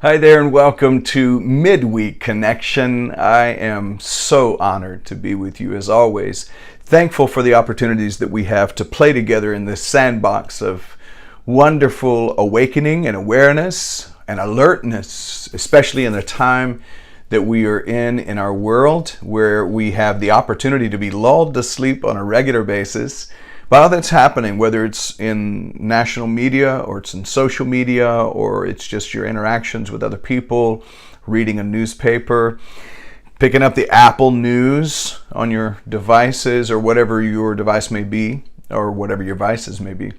Hi there and welcome to Midweek Connection. I am so honored to be with you as always. Thankful for the opportunities that we have to play together in this sandbox of wonderful awakening and awareness and alertness, especially in the time that we are in our world where we have the opportunity to be lulled to sleep on a regular basis. While that's happening, whether it's in national media or it's in social media or it's just your interactions with other people, reading a newspaper, picking up the Apple News on your devices or whatever your device may be or whatever your vices may be.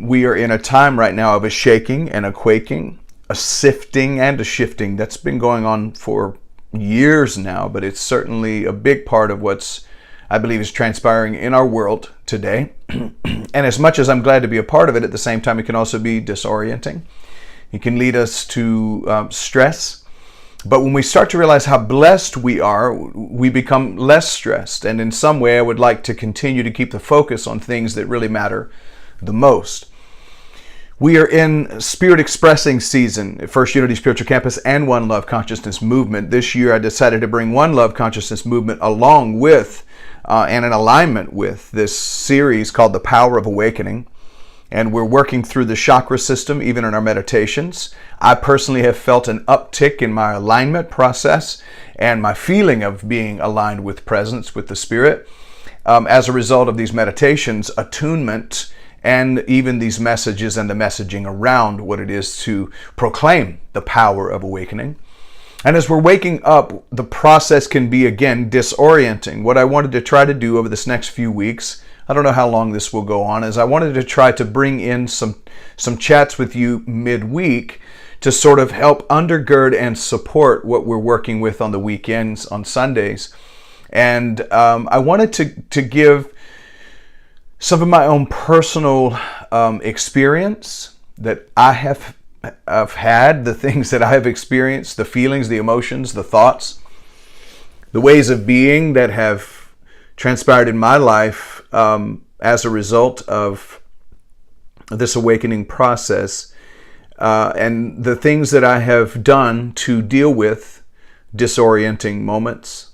We are in a time right now of a shaking and a quaking, a sifting and a shifting that's been going on for years now, but it's certainly a big part of what's I believe is transpiring in our world today. And as much as I'm glad to be a part of it, at the same time, it can also be disorienting. It can lead us to stress. But when we start to realize how blessed we are, we become less stressed. And in some way, I would like to continue to keep the focus on things that really matter the most. We are in Spirit Expressing season at First Unity Spiritual Campus and One Love Consciousness Movement. This year, I decided to bring One Love Consciousness Movement along with and in alignment with this series called The Power of Awakening. And we're working through the chakra system, even in our meditations. I personally have felt an uptick in my alignment process and my feeling of being aligned with presence, with the Spirit. As a result of these meditations, attunement, and even these messages and the messaging around what it is to proclaim the power of awakening. And as we're waking up, the process can be, again, disorienting. What I wanted to try to do over this next few weeks, I don't know how long this will go on, is I wanted to try to bring in some chats with you midweek to sort of help undergird and support what we're working with on the weekends, on Sundays. And I wanted to give some of my own personal experience that I have had, the things that I have experienced, the feelings, the emotions, the thoughts, the ways of being that have transpired in my life as a result of this awakening process, and the things that I have done to deal with disorienting moments,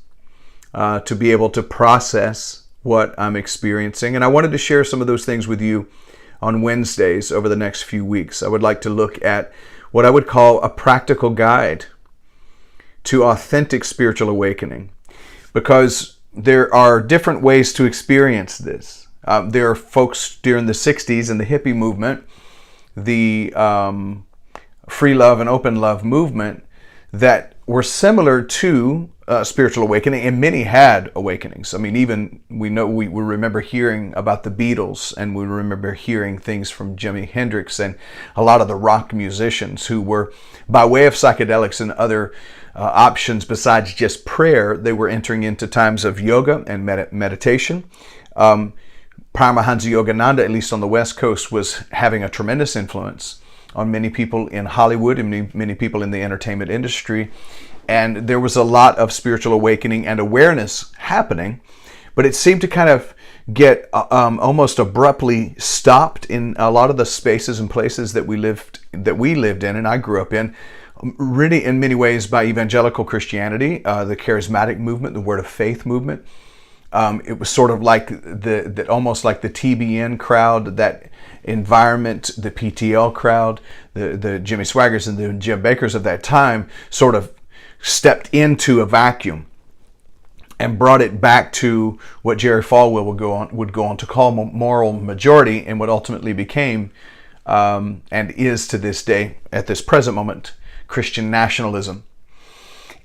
to be able to process what I'm experiencing. And I wanted to share some of those things with you on Wednesdays over the next few weeks. I would like to look at what I would call a practical guide to authentic spiritual awakening, because there are different ways to experience this. There are folks during the 60s and the hippie movement, the free love and open love movement, that were similar to spiritual awakening, and many had awakenings. I mean, even we remember hearing about the Beatles, and we remember hearing things from Jimi Hendrix and a lot of the rock musicians who were, by way of psychedelics and other options besides just prayer, they were entering into times of yoga and meditation. Paramahansa Yogananda, at least on the West Coast, was having a tremendous influence on many people in Hollywood and many people in the entertainment industry. And there was a lot of spiritual awakening and awareness happening, but it seemed to kind of get almost abruptly stopped in a lot of the spaces and places that we lived in, and I grew up in, really in many ways by evangelical Christianity, the charismatic movement, the Word of Faith movement. It was sort of like almost like the TBN crowd, that environment, the PTL crowd, the Jimmy Swaggars and the Jim Bakkers of that time sort of stepped into a vacuum and brought it back to what Jerry Falwell would go on to call moral majority, and what ultimately became and is to this day, at this present moment, Christian nationalism.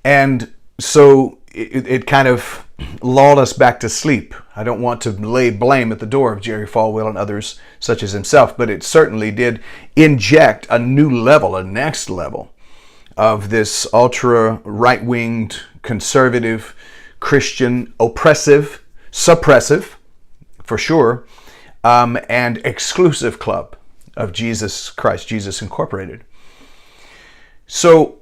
And so it kind of lulled us back to sleep. I don't want to lay blame at the door of Jerry Falwell and others such as himself, but it certainly did inject a new level, a next level of this ultra right-winged, conservative, Christian, oppressive, suppressive, for sure, and exclusive club of Jesus Christ, Jesus Incorporated. So,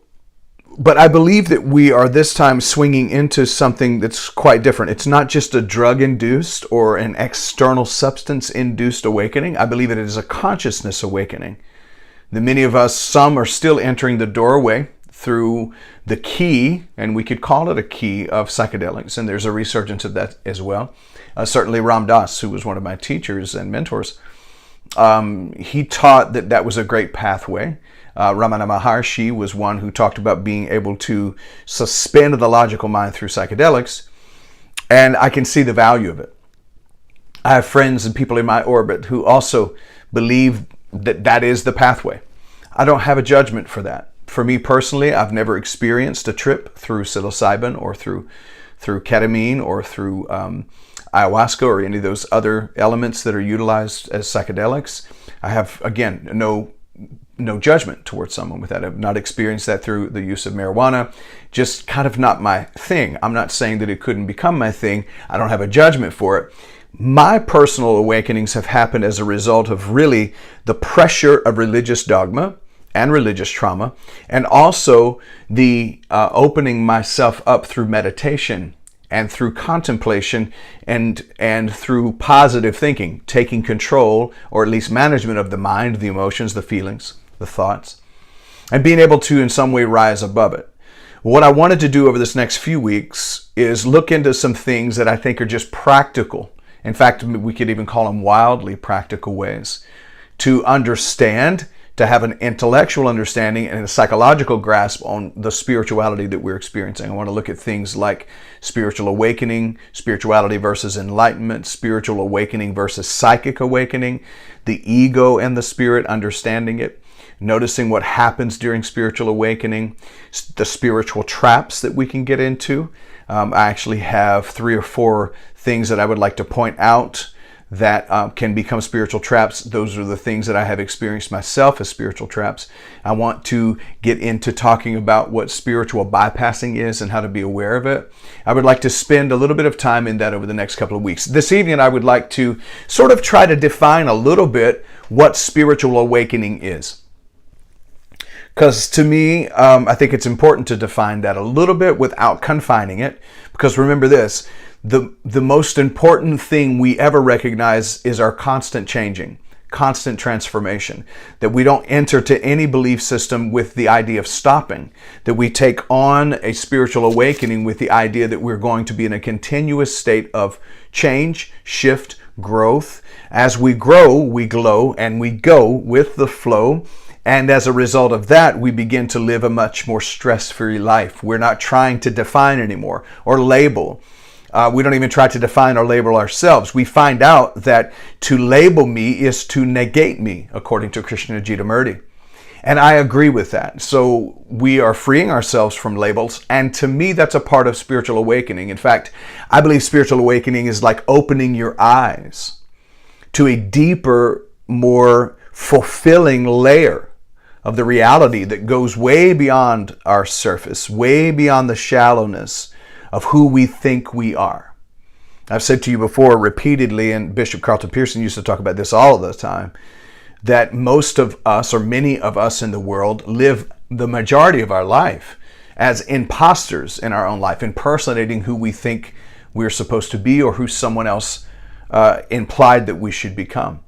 but I believe that we are this time swinging into something that's quite different. It's not just a drug-induced or an external substance-induced awakening. I believe it is a consciousness awakening The many of us, some are still entering the doorway through the key, and we could call it a key, of psychedelics, and there's a resurgence of that as well. Certainly Ram Dass, who was one of my teachers and mentors, he taught that that was a great pathway. Ramana Maharshi was one who talked about being able to suspend the logical mind through psychedelics, and I can see the value of it. I have friends and people in my orbit who also believe that that is the pathway. I don't have a judgment for that. For me personally, I've never experienced a trip through psilocybin or through ketamine or through ayahuasca or any of those other elements that are utilized as psychedelics. I have, again, no judgment towards someone with that. I've not experienced that through the use of marijuana. Just kind of not my thing. I'm not saying that it couldn't become my thing. I don't have a judgment for it. My personal awakenings have happened as a result of really the pressure of religious dogma and religious trauma, and also the opening myself up through meditation and through contemplation and through positive thinking, taking control or at least management of the mind, the emotions, the feelings, the thoughts, and being able to in some way rise above it. What I wanted to do over this next few weeks is look into some things that I think are just practical. In fact, we could even call them wildly practical ways to understand, to have an intellectual understanding and a psychological grasp on the spirituality that we're experiencing. I want to look at things like spiritual awakening, spirituality versus enlightenment, spiritual awakening versus psychic awakening, the ego and the spirit, understanding it, noticing what happens during spiritual awakening, the spiritual traps that we can get into. I actually have 3 or 4 things that I would like to point out that can become spiritual traps. Those are the things that I have experienced myself as spiritual traps. I want to get into talking about what spiritual bypassing is and how to be aware of it. I would like to spend a little bit of time in that over the next couple of weeks. This evening, I would like to sort of try to define a little bit what spiritual awakening is. Because to me, I think it's important to define that a little bit without confining it. Because remember this, the most important thing we ever recognize is our constant changing, constant transformation. That we don't enter to any belief system with the idea of stopping. That we take on a spiritual awakening with the idea that we're going to be in a continuous state of change, shift, growth. As we grow, we glow, and we go with the flow. And as a result of that, we begin to live a much more stress-free life. We're not trying to define anymore or label. We don't even try to define or label ourselves. We find out that to label me is to negate me, according to Krishnajita Murti. And I agree with that. So we are freeing ourselves from labels. And to me, that's a part of spiritual awakening. In fact, I believe spiritual awakening is like opening your eyes to a deeper, more fulfilling layer of the reality that goes way beyond our surface, way beyond the shallowness of who we think we are. I've said to you before repeatedly, and Bishop Carlton Pearson used to talk about this all the time, that most of us, or many of us in the world, live the majority of our life as imposters in our own life, impersonating who we think we're supposed to be or who someone else implied that we should become.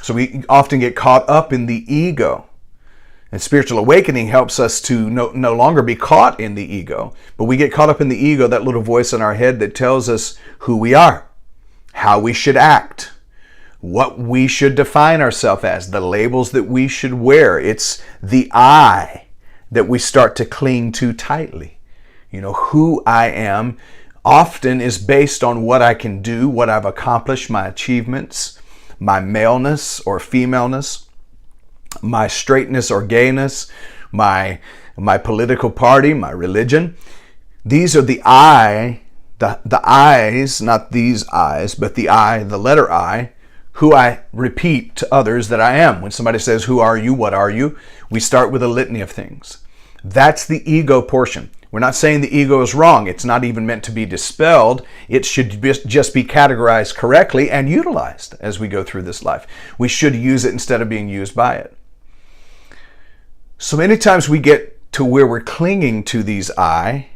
So we often get caught up in the ego. And spiritual awakening helps us to no longer be caught in the ego, but we get caught up in the ego, that little voice in our head that tells us who we are, how we should act, what we should define ourselves as, the labels that we should wear. It's the I that we start to cling to tightly. You know, who I am often is based on what I can do, what I've accomplished, my achievements, my maleness or femaleness, my straightness or gayness, my political party, my religion. These are the I, the I's, not these I's, but the I, the letter I, who I repeat to others that I am. When somebody says, who are you, what are you? We start with a litany of things. That's the ego portion. We're not saying the ego is wrong. It's not even meant to be dispelled. It should just be categorized correctly and utilized as we go through this life. We should use it instead of being used by it. So many times we get to where we're clinging to these I,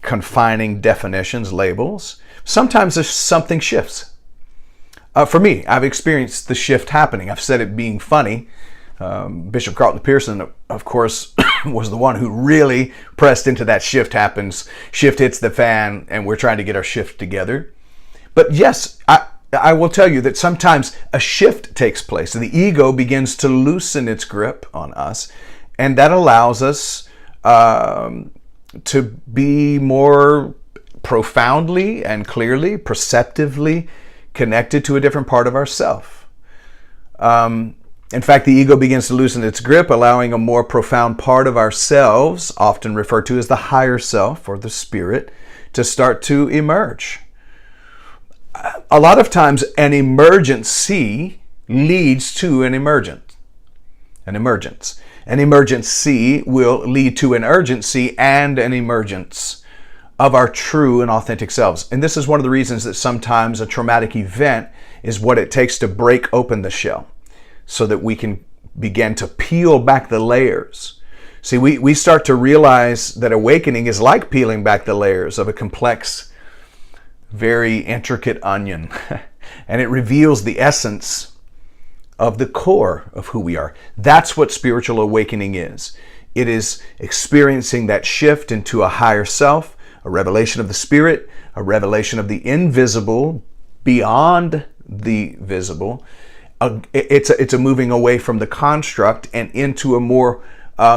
confining definitions, labels. Sometimes something shifts. For me, I've experienced the shift happening. I've said it being funny, Bishop Carlton Pearson, of course, was the one who really pressed into that shift happens. Shift hits the fan, and we're trying to get our shift together. But yes, I will tell you that sometimes a shift takes place. The ego begins to loosen its grip on us, and that allows us to be more profoundly and clearly, perceptively connected to a different part of ourself. In fact, the ego begins to loosen its grip, allowing a more profound part of ourselves, often referred to as the higher self or the spirit, to start to emerge. A lot of times, an emergency leads to an emergence. An emergency will lead to an urgency and an emergence of our true and authentic selves. And this is one of the reasons that sometimes a traumatic event is what it takes to break open the shell, so that we can begin to peel back the layers. See, we start to realize that awakening is like peeling back the layers of a complex, very intricate onion. And it reveals the essence of the core of who we are. That's what spiritual awakening is. It is experiencing that shift into a higher self, a revelation of the spirit, a revelation of the invisible beyond the visible. It's a moving away from the construct and into a more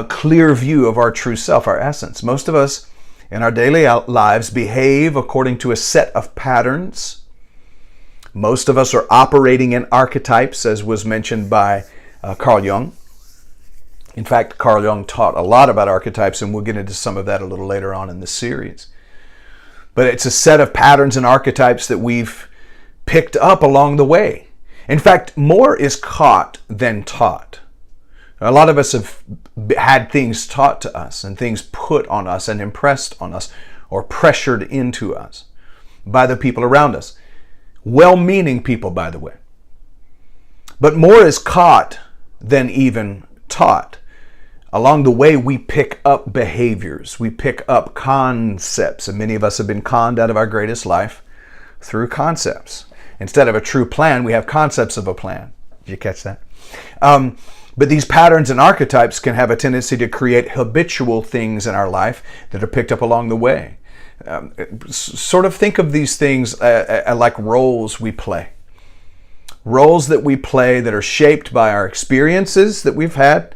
clear view of our true self, our essence. Most of us in our daily lives behave according to a set of patterns. Most of us are operating in archetypes, as was mentioned by Carl Jung. In fact, Carl Jung taught a lot about archetypes, and we'll get into some of that a little later on in the series. But it's a set of patterns and archetypes that we've picked up along the way. In fact, more is caught than taught. A lot of us have had things taught to us and things put on us and impressed on us or pressured into us by the people around us. Well-meaning people, by the way. But more is caught than even taught. Along the way, we pick up behaviors. We pick up concepts. And many of us have been conned out of our greatest life through concepts. Instead of a true plan, we have concepts of a plan. Did you catch that? But these patterns and archetypes can have a tendency to create habitual things in our life that are picked up along the way. Sort of think of these things like roles we play. Roles that we play that are shaped by our experiences that we've had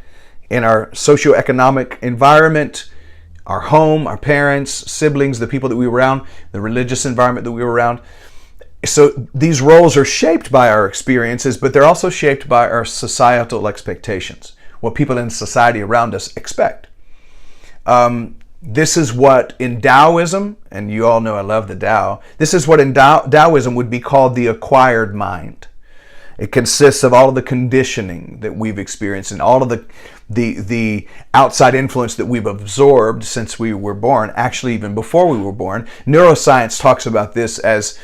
in our socioeconomic environment, our home, our parents, siblings, the people that we were around, the religious environment that we were around. So these roles are shaped by our experiences, but they're also shaped by our societal expectations, what people in society around us expect. This is what in Taoism, and you all know I love the Tao, this is what in Taoism would be called the acquired mind. It consists of all of the conditioning that we've experienced and all of the outside influence that we've absorbed since we were born, actually even before we were born. Neuroscience talks about this as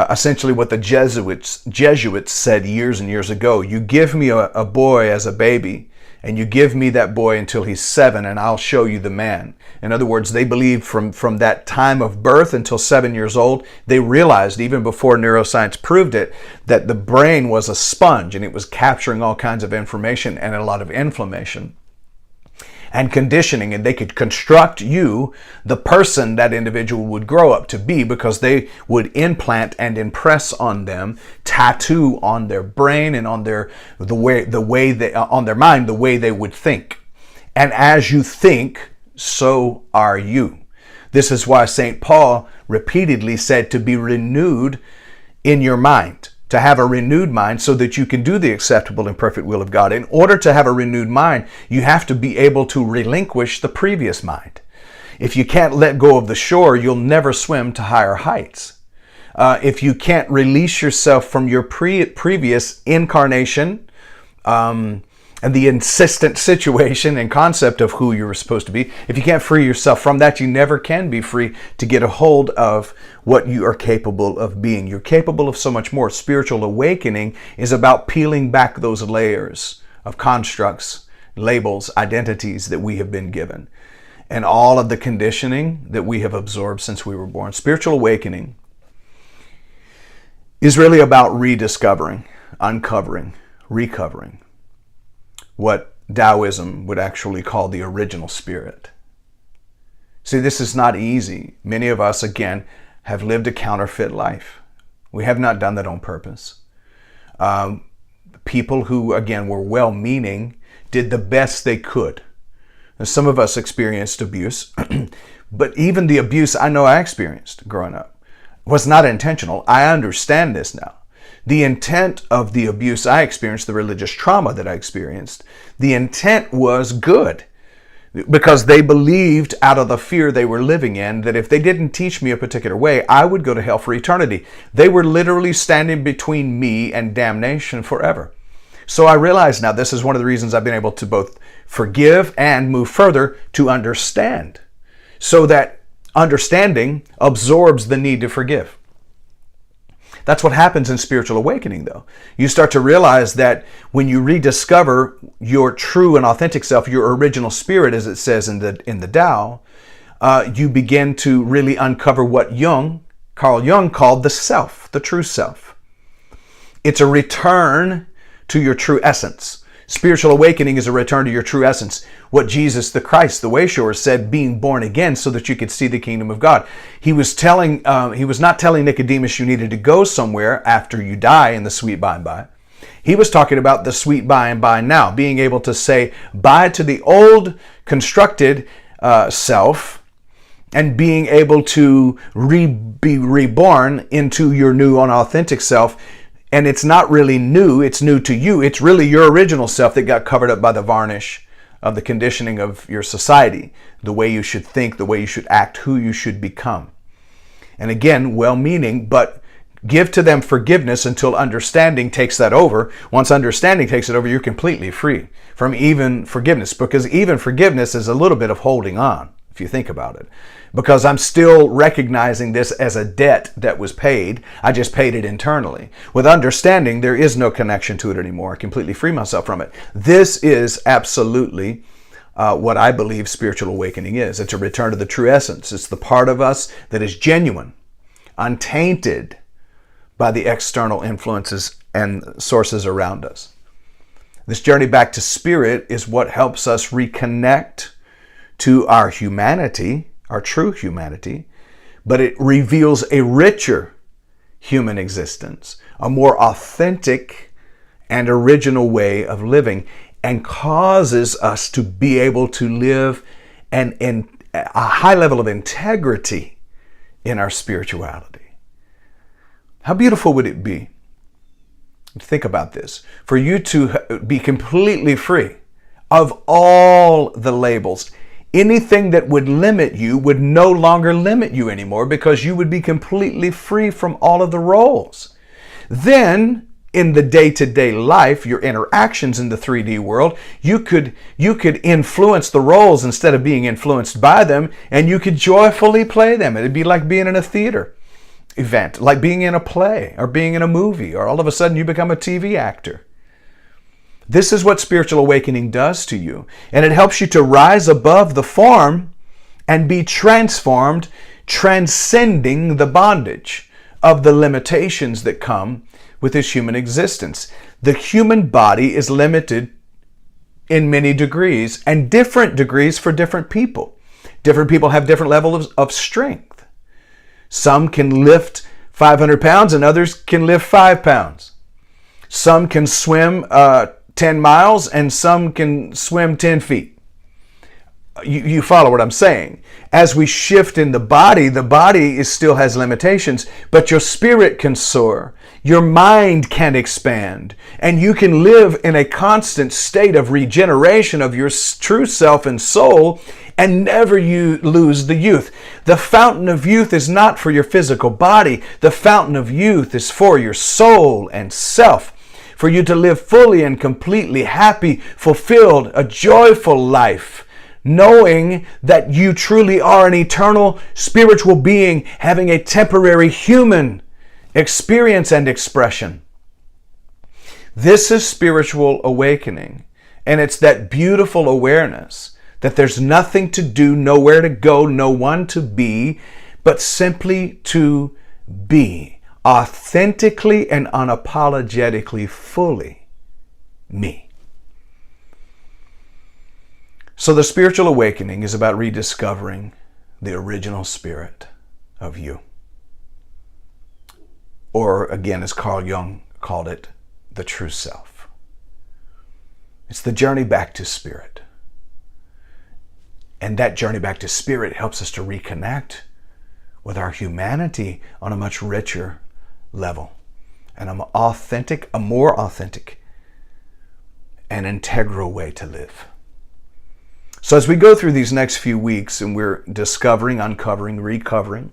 essentially what the Jesuits said years and years ago. You give me a boy as a baby, and you give me that boy until he's 7, and I'll show you the man. In other words, they believed from that time of birth until 7 years old, they realized, even before neuroscience proved it, that the brain was a sponge, and it was capturing all kinds of information and a lot of inflammation and conditioning, and they could construct you, the person that individual would grow up to be, because they would implant and impress on them, tattoo on their brain and on their on their mind the way they would think. And as you think, so are you. This is why St. Paul repeatedly said to be renewed in your mind, to have a renewed mind so that you can do the acceptable and perfect will of God. In order to have a renewed mind, you have to be able to relinquish the previous mind. If you can't let go of the shore, you'll never swim to higher heights. If you can't release yourself from your previous incarnation, and the insistent situation and concept of who you're supposed to be, if you can't free yourself from that, you never can be free to get a hold of what you are capable of being. You're capable of so much more. Spiritual awakening is about peeling back those layers of constructs, labels, identities that we have been given, and all of the conditioning that we have absorbed since we were born. Spiritual awakening is really about rediscovering, uncovering, recovering what Taoism would actually call the original spirit. See, this is not easy. Many of us, again, have lived a counterfeit life. We have not done that on purpose. People who, again, were well-meaning did the best they could. And some of us experienced abuse, but even the abuse I know I experienced growing up was not intentional. I understand this now. The intent of the abuse I experienced, the religious trauma that I experienced, the intent was good, because they believed out of the fear they were living in that if they didn't teach me a particular way, I would go to hell for eternity. They were literally standing between me and damnation forever. So I realize now this is one of the reasons I've been able to both forgive and move further to understand, so that understanding absorbs the need to forgive. That's what happens in spiritual awakening, though. You start to realize that when you rediscover your true and authentic self, your original spirit, as it says in the Tao, you begin to really uncover what Carl Jung called the self, the true self. It's a return to your true essence. Spiritual awakening is a return to your true essence. What Jesus the Christ, the Wayshower, said, being born again so that you could see the kingdom of God. He was not telling Nicodemus you needed to go somewhere after you die in the sweet by and by. He was talking about the sweet by and by now, being able to say bye to the old constructed self and being able to be reborn into your new and authentic self. And it's not really new, it's new to you. It's really your original self that got covered up by the varnish of the conditioning of your society, the way you should think, the way you should act, who you should become. And again, well-meaning, but give to them forgiveness until understanding takes that over. Once understanding takes it over, you're completely free from even forgiveness, because even forgiveness is a little bit of holding on, if you think about it. Because I'm still recognizing this as a debt that was paid. I just paid it internally. With understanding, there is no connection to it anymore. I completely free myself from it. This is absolutely what I believe spiritual awakening is. It's a return to the true essence. It's the part of us that is genuine, untainted by the external influences and sources around us. This journey back to spirit is what helps us reconnect to our humanity, our true humanity, but it reveals a richer human existence, a more authentic and original way of living, and causes us to be able to live in a high level of integrity in our spirituality. How beautiful would it be? Think about this. For you to be completely free of all the labels. Anything that would limit you would no longer limit you anymore, because you would be completely free from all of the roles. Then, in the day-to-day life, your interactions in the 3D world, you could influence the roles instead of being influenced by them, and you could joyfully play them. It'd be like being in a theater event, like being in a play or being in a movie, or all of a sudden you become a TV actor. This is what spiritual awakening does to you. And it helps you to rise above the form and be transformed, transcending the bondage of the limitations that come with this human existence. The human body is limited in many degrees, and different degrees for different people. Different people have different levels of strength. Some can lift 500 pounds and others can lift 5 pounds. Some can swim 10 miles and some can swim 10 feet. You follow what I'm saying? As we shift in the body still has limitations, but your spirit can soar. Your mind can expand, and you can live in a constant state of regeneration of your true self and soul, and never you lose the youth. The fountain of youth is not for your physical body. The fountain of youth is for your soul and self, for you to live fully and completely happy, fulfilled, a joyful life, knowing that you truly are an eternal spiritual being having a temporary human experience and expression. This is spiritual awakening, and it's that beautiful awareness that there's nothing to do, nowhere to go, no one to be, but simply to be authentically and unapologetically fully me. So the spiritual awakening is about rediscovering the original spirit of you. Or again, as Carl Jung called it, the true self. It's the journey back to spirit. And that journey back to spirit helps us to reconnect with our humanity on a much richer level. And a more authentic and integral way to live. So as we go through these next few weeks and we're discovering, uncovering, recovering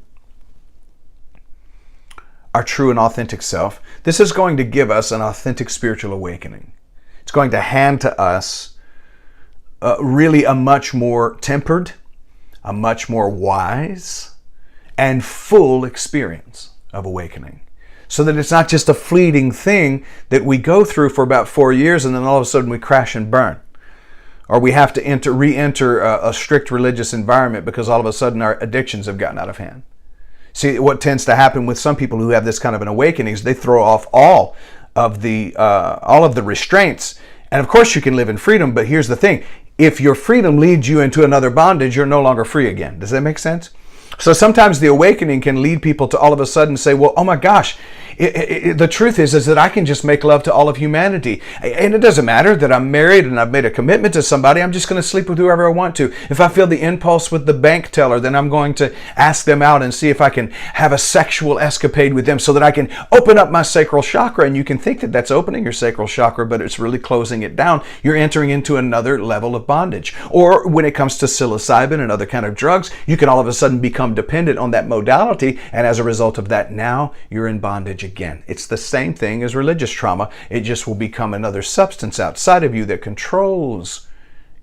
our true and authentic self, this is going to give us an authentic spiritual awakening. It's going to hand to us really a much more tempered, a much more wise, and full experience of awakening. So that it's not just a fleeting thing that we go through for about 4 years and then all of a sudden we crash and burn. Or we have to re-enter a strict religious environment because all of a sudden our addictions have gotten out of hand. See, what tends to happen with some people who have this kind of an awakening is they throw off all of the restraints. And of course you can live in freedom, but here's the thing. If your freedom leads you into another bondage, you're no longer free again. Does that make sense? So sometimes the awakening can lead people to all of a sudden say, well, oh my gosh, the truth is that I can just make love to all of humanity. And it doesn't matter that I'm married and I've made a commitment to somebody. I'm just going to sleep with whoever I want to. If I feel the impulse with the bank teller, then I'm going to ask them out and see if I can have a sexual escapade with them so that I can open up my sacral chakra. And you can think that that's opening your sacral chakra, but it's really closing it down. You're entering into another level of bondage. Or when it comes to psilocybin and other kind of drugs, you can all of a sudden become dependent on that modality, and as a result of that, now you're in bondage again. It's the same thing as religious trauma. It just will become another substance outside of you that controls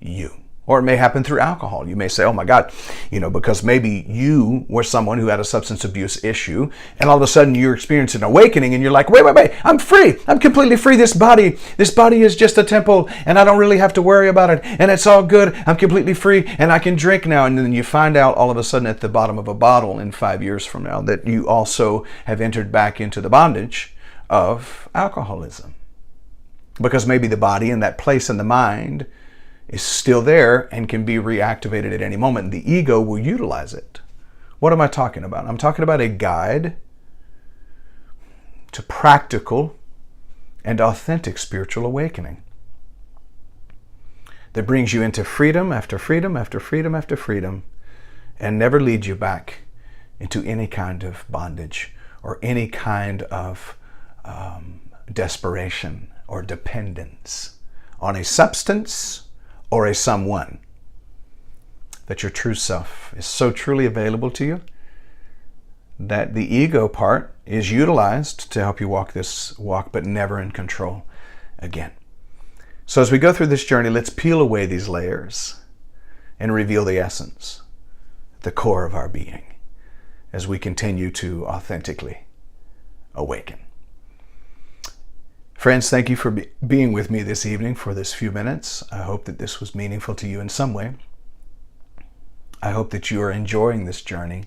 you. Or it may happen through alcohol. You may say, oh my God, because maybe you were someone who had a substance abuse issue, and all of a sudden you're experiencing an awakening and you're like, wait, I'm free. I'm completely free. This body is just a temple and I don't really have to worry about it. And it's all good. I'm completely free and I can drink now. And then you find out all of a sudden at the bottom of a bottle in 5 years from now that you also have entered back into the bondage of alcoholism. Because maybe the body and that place in the mind is still there and can be reactivated at any moment. The ego will utilize it. What am I talking about? I'm talking about a guide to practical and authentic spiritual awakening that brings you into freedom after freedom after freedom after freedom and never leads you back into any kind of bondage or any kind of desperation or dependence on a substance or a someone. That your true self is so truly available to you that the ego part is utilized to help you walk this walk, but never in control again. So as we go through this journey, let's peel away these layers and reveal the essence, the core of our being, as we continue to authentically awaken. Friends, thank you for being with me this evening for this few minutes. I hope that this was meaningful to you in some way. I hope that you are enjoying this journey,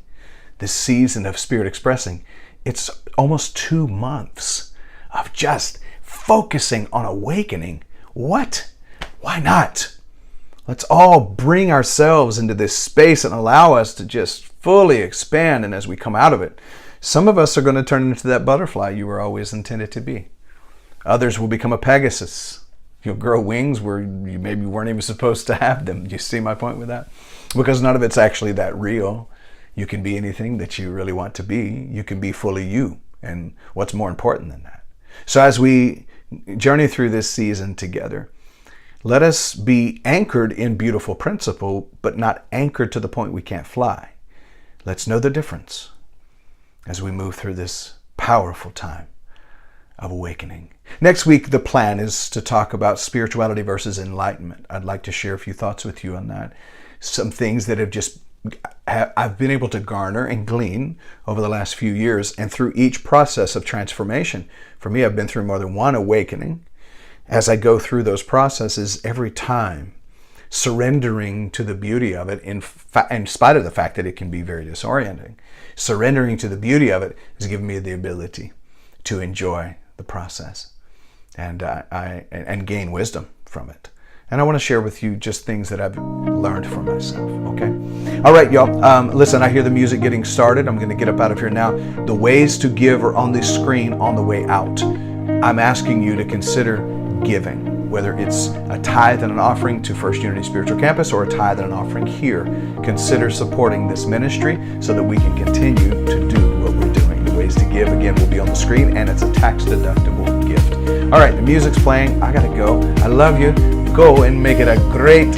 this season of Spirit Expressing. It's almost 2 months of just focusing on awakening. What? Why not? Let's all bring ourselves into this space and allow us to just fully expand. And as we come out of it, some of us are going to turn into that butterfly you were always intended to be. Others will become a Pegasus. You'll grow wings where you maybe weren't even supposed to have them. Do you see my point with that? Because none of it's actually that real. You can be anything that you really want to be. You can be fully you. And what's more important than that? So as we journey through this season together, let us be anchored in beautiful principle, but not anchored to the point we can't fly. Let's know the difference as we move through this powerful time of awakening. Next week, the plan is to talk about spirituality versus enlightenment. I'd like to share a few thoughts with you on that. Some things that I've been able to garner and glean over the last few years, and through each process of transformation. For me, I've been through more than one awakening. As I go through those processes, every time surrendering to the beauty of it, in spite of the fact that it can be very disorienting, surrendering to the beauty of it has given me the ability to enjoy the process and gain wisdom from it. And I want to share with you just things that I've learned for myself, okay? All right, y'all. Listen, I hear the music getting started. I'm going to get up out of here now. The ways to give are on the screen on the way out. I'm asking you to consider giving, whether it's a tithe and an offering to First Unity Spiritual Campus or a tithe and an offering here. Consider supporting this ministry so that we can continue to do what we're doing. The ways to give, again, will be on the screen, and it's a tax-deductible gift. All right, the music's playing. I got to go. I love you. Go and make it a great